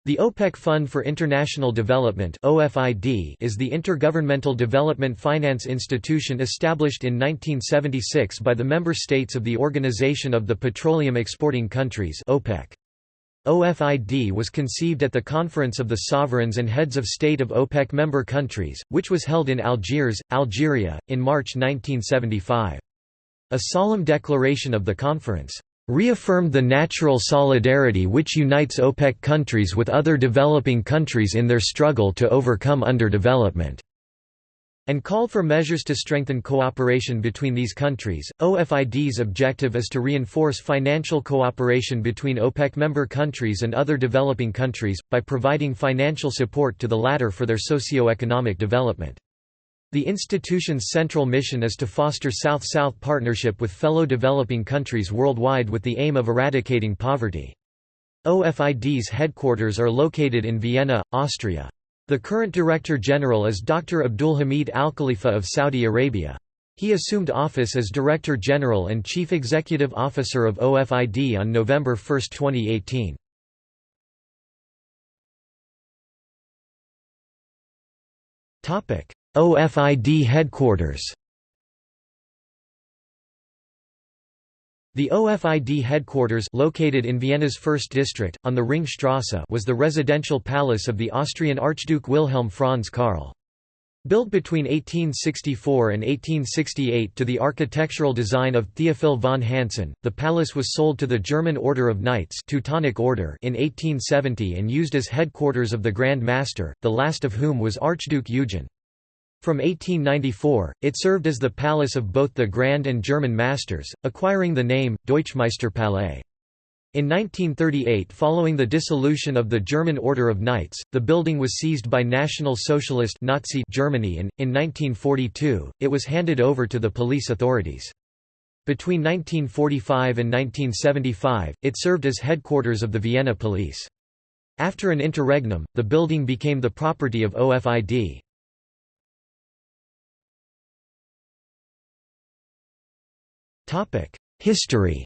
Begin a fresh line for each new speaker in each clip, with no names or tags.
The OPEC Fund for International Development (OFID) is the intergovernmental development finance institution established in 1976 by the member states of the Organization of the Petroleum Exporting Countries (OPEC). OFID was conceived at the Conference of the Sovereigns and Heads of State of OPEC member countries, which was held in Algiers, Algeria, in March 1975. A solemn declaration of the conference reaffirmed the natural solidarity which unites OPEC countries with other developing countries in their struggle to overcome underdevelopment, and called for measures to strengthen cooperation between these countries. OFID's objective is to reinforce financial cooperation between OPEC member countries and other developing countries, by providing financial support to the latter for their socio-economic development. The institution's central mission is to foster South-South partnership with fellow developing countries worldwide with the aim of eradicating poverty. OFID's headquarters are located in Vienna, Austria. The current Director General is Dr. Abdulhamid Al Khalifa of Saudi Arabia. He assumed office as Director General and Chief Executive Officer of OFID on November 1, 2018. OFID headquarters. The OFID headquarters, located in Vienna's First District, on the Ringstrasse, was the residential palace of the Austrian Archduke Wilhelm Franz Karl. Built between 1864 and 1868 to the architectural design of Theophil von Hansen, the palace was sold to the German Order of Knights Teutonic Order in 1870 and used as headquarters of the Grand Master, the last of whom was Archduke Eugen. From 1894, it served as the palace of both the Grand and German Masters, acquiring the name, Deutschmeisterpalais. In 1938, following the dissolution of the German Order of Knights, the building was seized by National Socialist Nazi Germany and, in 1942, it was handed over to the police authorities. Between 1945 and 1975, it served as headquarters of the Vienna police. After an interregnum, the building became the property of OFID. History.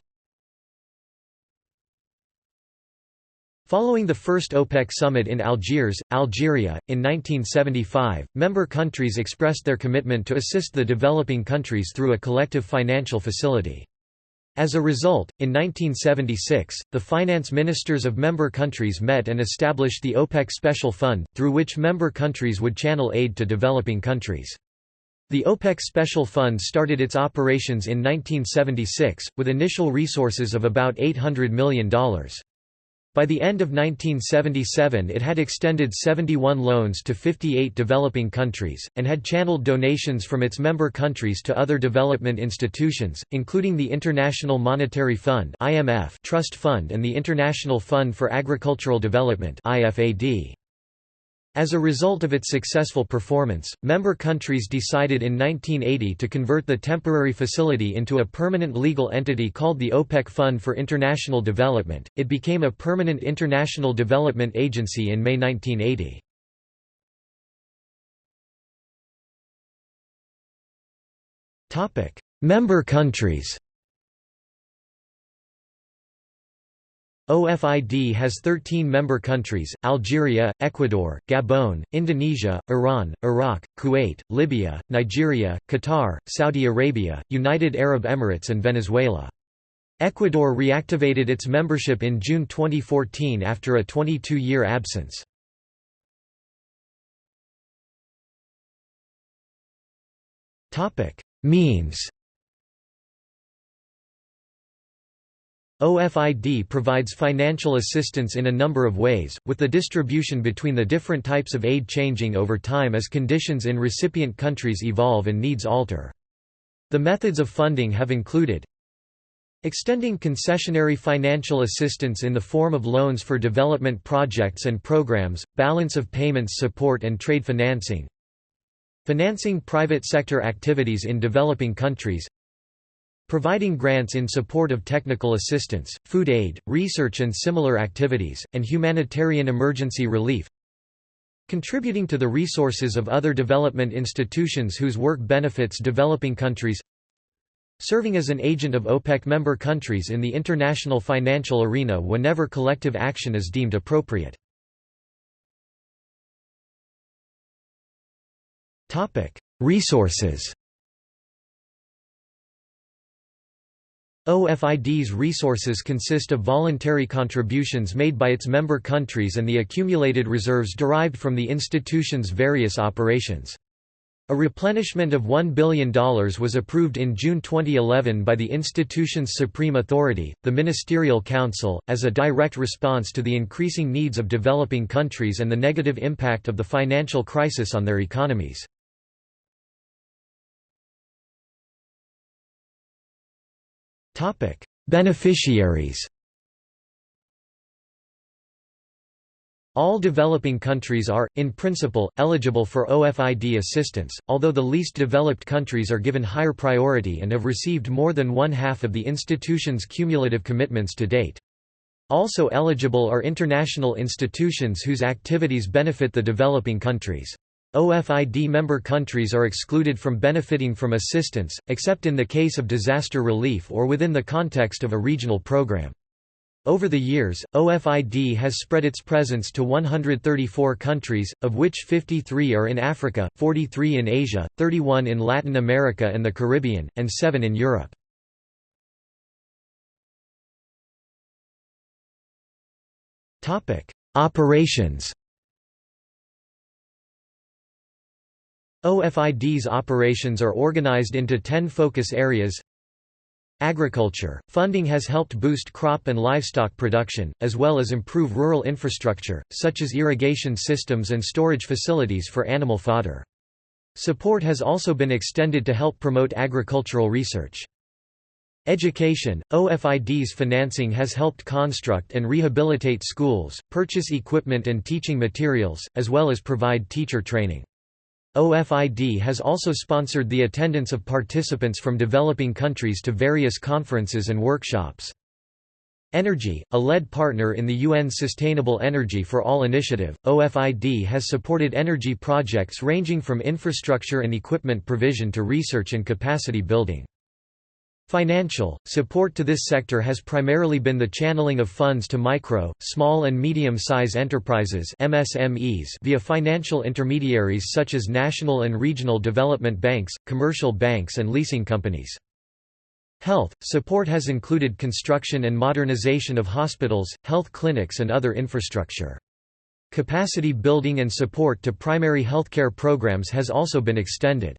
Following the first OPEC summit in Algiers, Algeria, in 1975, member countries expressed their commitment to assist the developing countries through a collective financial facility. As a result, in 1976, the finance ministers of member countries met and established the OPEC Special Fund, through which member countries would channel aid to developing countries. The OPEC Special Fund started its operations in 1976, with initial resources of about $800 million. By the end of 1977 it had extended 71 loans to 58 developing countries, and had channeled donations from its member countries to other development institutions, including the International Monetary Fund (IMF) Trust Fund and the International Fund for Agricultural Development (IFAD). As a result of its successful performance, member countries decided in 1980 to convert the temporary facility into a permanent legal entity called the OPEC Fund for International Development. It became a permanent international development agency in May 1980. Topic: Member countries. OFID has 13 member countries: Algeria, Ecuador, Gabon, Indonesia, Iran, Iraq, Kuwait, Libya, Nigeria, Qatar, Saudi Arabia, United Arab Emirates and Venezuela. Ecuador reactivated its membership in June 2014 after a 22-year absence. Means. OFID provides financial assistance in a number of ways, with the distribution between the different types of aid changing over time as conditions in recipient countries evolve and needs alter. The methods of funding have included extending concessionary financial assistance in the form of loans for development projects and programs, balance of payments support and trade financing, financing private sector activities in developing countries, providing grants in support of technical assistance, food aid, research and similar activities, and humanitarian emergency relief, contributing to the resources of other development institutions whose work benefits developing countries, serving as an agent of OPEC member countries in the international financial arena whenever collective action is deemed appropriate. Resources. OFID's resources consist of voluntary contributions made by its member countries and the accumulated reserves derived from the institution's various operations. A replenishment of $1 billion was approved in June 2011 by the institution's supreme authority, the Ministerial Council, as a direct response to the increasing needs of developing countries and the negative impact of the financial crisis on their economies. Beneficiaries. All developing countries are, in principle, eligible for OFID assistance, although the least developed countries are given higher priority and have received more than one-half of the institution's cumulative commitments to date. Also eligible are international institutions whose activities benefit the developing countries. OFID member countries are excluded from benefiting from assistance, except in the case of disaster relief or within the context of a regional program. Over the years, OFID has spread its presence to 134 countries, of which 53 are in Africa, 43 in Asia, 31 in Latin America and the Caribbean, and 7 in Europe. Operations. OFID's operations are organized into 10 focus areas. Agriculture. Funding has helped boost crop and livestock production, as well as improve rural infrastructure, such as irrigation systems and storage facilities for animal fodder. Support has also been extended to help promote agricultural research. Education. OFID's financing has helped construct and rehabilitate schools, purchase equipment and teaching materials, as well as provide teacher training. OFID has also sponsored the attendance of participants from developing countries to various conferences and workshops. Energy. A lead partner in the UN's Sustainable Energy for All initiative, OFID has supported energy projects ranging from infrastructure and equipment provision to research and capacity building. Financial support to this sector has primarily been the channeling of funds to micro, small and medium-size enterprises (MSMEs) via financial intermediaries such as national and regional development banks, commercial banks and leasing companies. Health support has included construction and modernization of hospitals, health clinics and other infrastructure. Capacity building and support to primary healthcare programs has also been extended.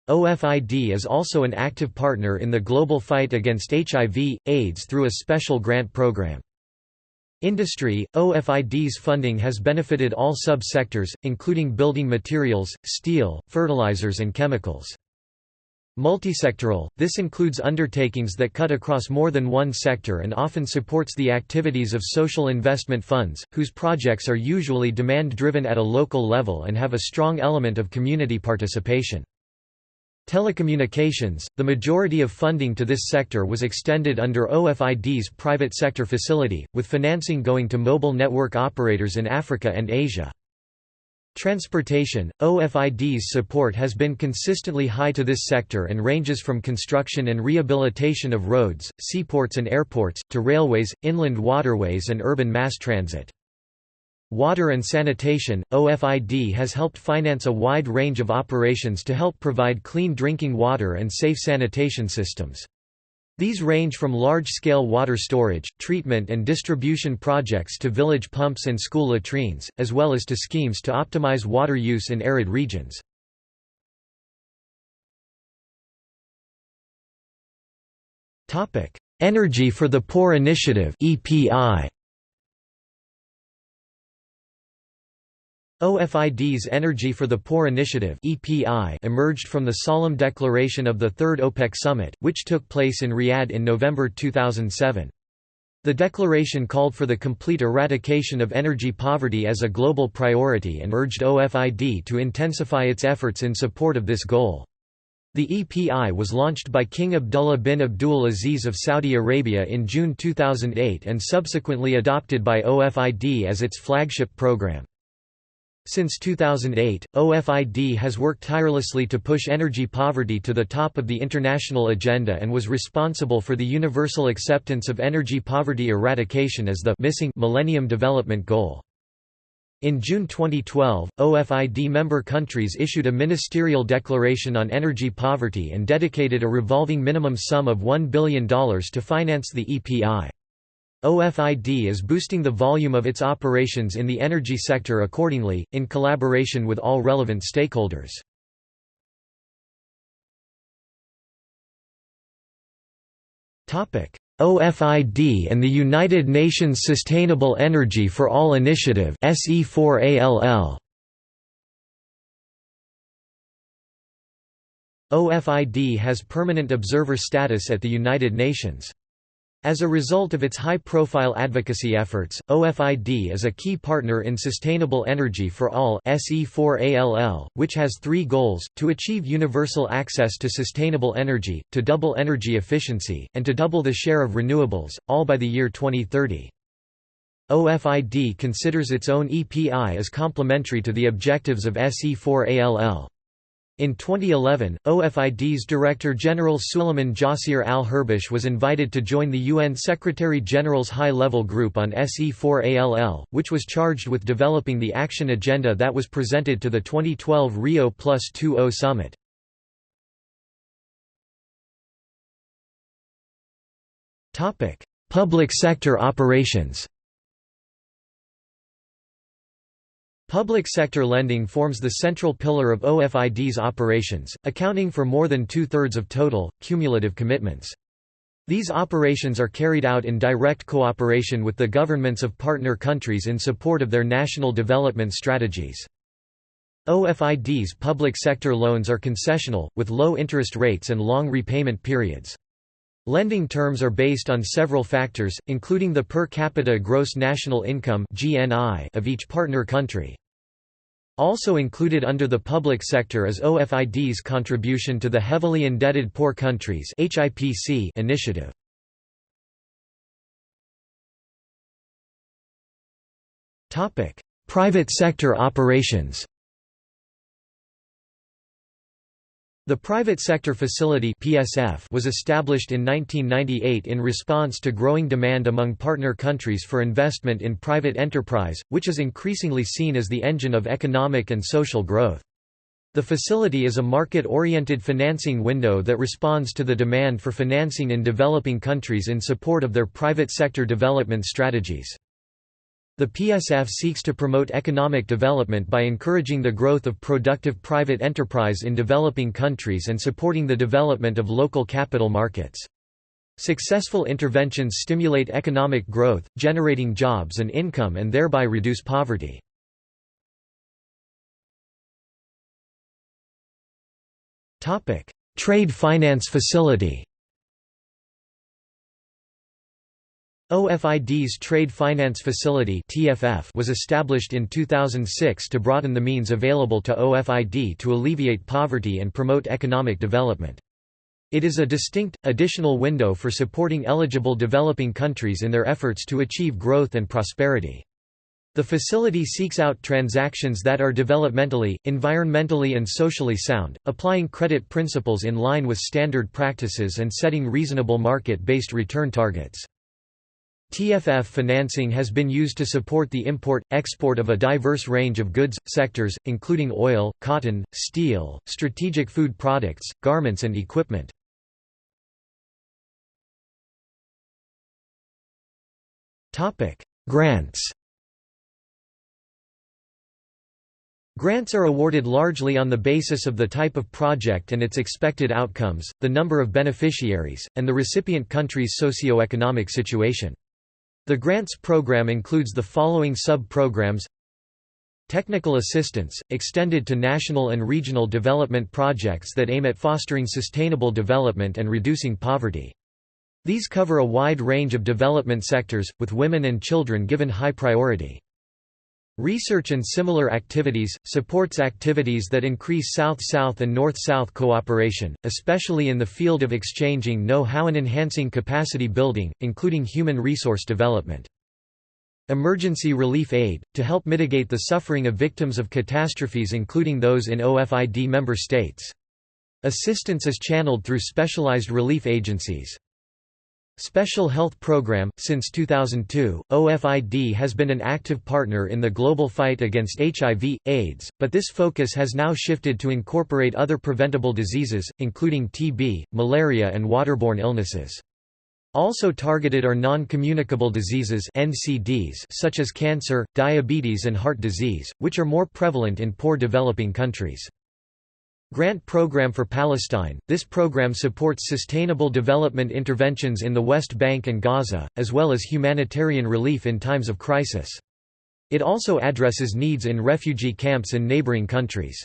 OFID is also an active partner in the global fight against HIV, AIDS through a special grant program. Industry. OFID's funding has benefited all sub-sectors, including building materials, steel, fertilizers and chemicals. Multisectoral. This includes undertakings that cut across more than one sector and often supports the activities of social investment funds, whose projects are usually demand-driven at a local level and have a strong element of community participation. Telecommunications. The majority of funding to this sector was extended under OFID's private sector facility, with financing going to mobile network operators in Africa and Asia. Transportation. OFID's support has been consistently high to this sector and ranges from construction and rehabilitation of roads, seaports and airports, to railways, inland waterways and urban mass transit. Water and sanitation. OFID has helped finance a wide range of operations to help provide clean drinking water and safe sanitation systems. These range from large-scale water storage, treatment and distribution projects to village pumps and school latrines, as well as to schemes to optimize water use in arid regions. Energy for the Poor Initiative (EPI). OFID's Energy for the Poor Initiative (EPI) emerged from the solemn declaration of the Third OPEC Summit, which took place in Riyadh in November 2007. The declaration called for the complete eradication of energy poverty as a global priority and urged OFID to intensify its efforts in support of this goal. The EPI was launched by King Abdullah bin Abdul Aziz of Saudi Arabia in June 2008 and subsequently adopted by OFID as its flagship program. Since 2008, OFID has worked tirelessly to push energy poverty to the top of the international agenda and was responsible for the universal acceptance of energy poverty eradication as the missing Millennium Development Goal. In June 2012, OFID member countries issued a ministerial declaration on energy poverty and dedicated a revolving minimum sum of $1 billion to finance the EPI. OFID is boosting the volume of its operations in the energy sector accordingly, in collaboration with all relevant stakeholders. OFID and the United Nations Sustainable Energy for All Initiative (SE4ALL). OFID has permanent observer status at the United Nations. As a result of its high-profile advocacy efforts, OFID is a key partner in Sustainable Energy for All (SE4ALL), which has three goals: to achieve universal access to sustainable energy, to double energy efficiency, and to double the share of renewables, all by the year 2030. OFID considers its own EPI as complementary to the objectives of SE4ALL. In 2011, OFID's Director General Suleiman Jasir al-Herbish was invited to join the UN Secretary-General's high-level group on SE4ALL, which was charged with developing the action agenda that was presented to the 2012 Rio+20 summit. Public sector operations. Public sector lending forms the central pillar of OFID's operations, accounting for more than two-thirds of total, cumulative commitments. These operations are carried out in direct cooperation with the governments of partner countries in support of their national development strategies. OFID's public sector loans are concessional, with low interest rates and long repayment periods. Lending terms are based on several factors, including the per capita gross national income (GNI) of each partner country. Also included under the public sector is OFID's contribution to the Heavily Indebted Poor Countries (HIPC) initiative. Topic: Private sector operations. The Private Sector Facility (PSF) was established in 1998 in response to growing demand among partner countries for investment in private enterprise, which is increasingly seen as the engine of economic and social growth. The facility is a market-oriented financing window that responds to the demand for financing in developing countries in support of their private sector development strategies. The PSF seeks to promote economic development by encouraging the growth of productive private enterprise in developing countries and supporting the development of local capital markets. Successful interventions stimulate economic growth, generating jobs and income and thereby reduce poverty. Trade Finance Facility. OFID's Trade Finance Facility (TFF) was established in 2006 to broaden the means available to OFID to alleviate poverty and promote economic development. It is a distinct, additional window for supporting eligible developing countries in their efforts to achieve growth and prosperity. The facility seeks out transactions that are developmentally, environmentally and socially sound, applying credit principles in line with standard practices and setting reasonable market-based return targets. TFF financing has been used to support the import-export of a diverse range of goods, sectors, including oil, cotton, steel, strategic food products, garments and equipment. Grants. Grants are awarded largely on the basis of the type of project and its expected outcomes, the number of beneficiaries, and the recipient country's socio-economic situation. The grants program includes the following sub-programs: Technical assistance, extended to national and regional development projects that aim at fostering sustainable development and reducing poverty. These cover a wide range of development sectors, with women and children given high priority. Research and similar activities, supports activities that increase South-South and North-South cooperation, especially in the field of exchanging know-how and enhancing capacity building, including human resource development. Emergency relief aid, to help mitigate the suffering of victims of catastrophes including those in OFID member states. Assistance is channeled through specialized relief agencies. Special Health Program. Since 2002, OFID has been an active partner in the global fight against HIV, AIDS, but this focus has now shifted to incorporate other preventable diseases, including TB, malaria and waterborne illnesses. Also targeted are non-communicable diseases (NCDs) such as cancer, diabetes and heart disease, which are more prevalent in poor developing countries. Grant Program for Palestine. This program supports sustainable development interventions in the West Bank and Gaza, as well as humanitarian relief in times of crisis. It also addresses needs in refugee camps in neighboring countries.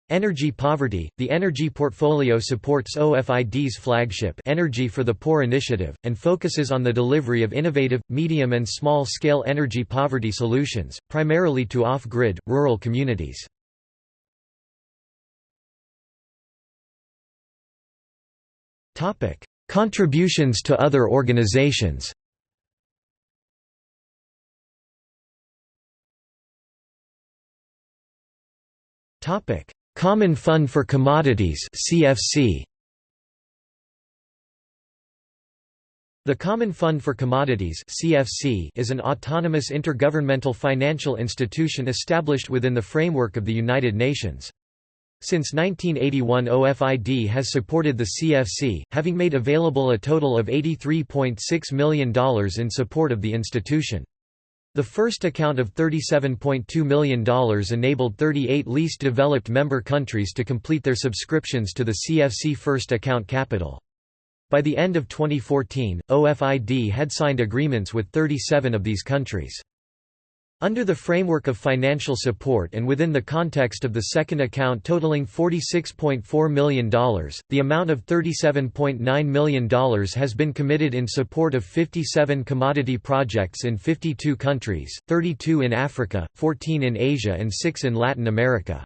Energy poverty. The Energy Portfolio supports OFID's flagship Energy for the Poor initiative, and focuses on the delivery of innovative, medium and small-scale energy poverty solutions, primarily to off-grid, rural communities. Contributions to other organizations. Common Fund for Commodities (CFC). The Common Fund for Commodities (CFC) is an autonomous intergovernmental financial institution established within the framework of the United Nations. Since 1981, OFID has supported the CFC, having made available a total of $83.6 million in support of the institution. The first account of $37.2 million enabled 38 least developed member countries to complete their subscriptions to the CFC First Account Capital. By the end of 2014, OFID had signed agreements with 37 of these countries. Under the framework of financial support and within the context of the second account totaling $46.4 million, the amount of $37.9 million has been committed in support of 57 commodity projects in 52 countries, 32 in Africa, 14 in Asia and 6 in Latin America.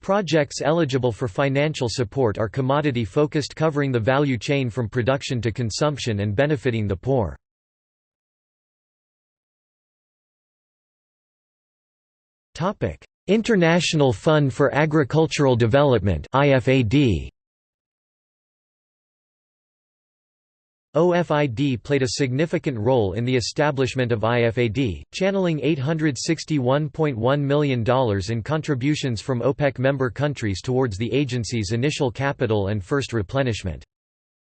Projects eligible for financial support are commodity-focused, covering the value chain from production to consumption and benefiting the poor. International Fund for Agricultural Development (IFAD). OFID played a significant role in the establishment of IFAD, channeling $861.1 million in contributions from OPEC member countries towards the agency's initial capital and first replenishment.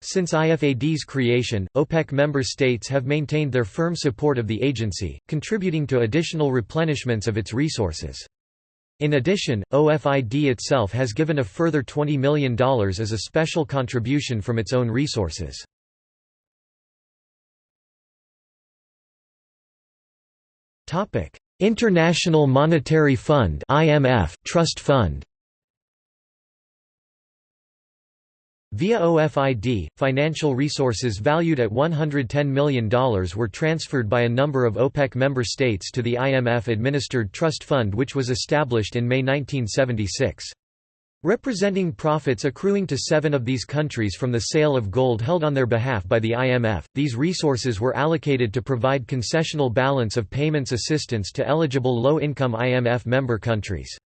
Since IFAD's creation, OPEC member states have maintained their firm support of the agency, contributing to additional replenishments of its resources. In addition, OFID itself has given a further $20 million as a special contribution from its own resources. International Monetary Fund (IMF) Trust Fund. Via OFID, financial resources valued at $110 million were transferred by a number of OPEC member states to the IMF-administered Trust Fund, which was established in May 1976. Representing profits accruing to 7 of these countries from the sale of gold held on their behalf by the IMF, these resources were allocated to provide concessional balance of payments assistance to eligible low-income IMF member countries.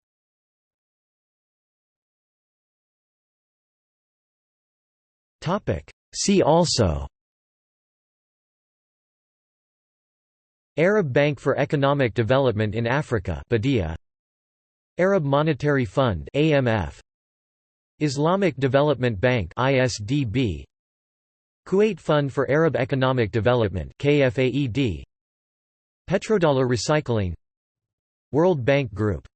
See also: Arab Bank for Economic Development in Africa (BADIA), Arab Monetary Fund (AMF), Islamic Development Bank (ISDB), Kuwait Fund for Arab Economic Development (KFAED), Petrodollar Recycling, World Bank Group.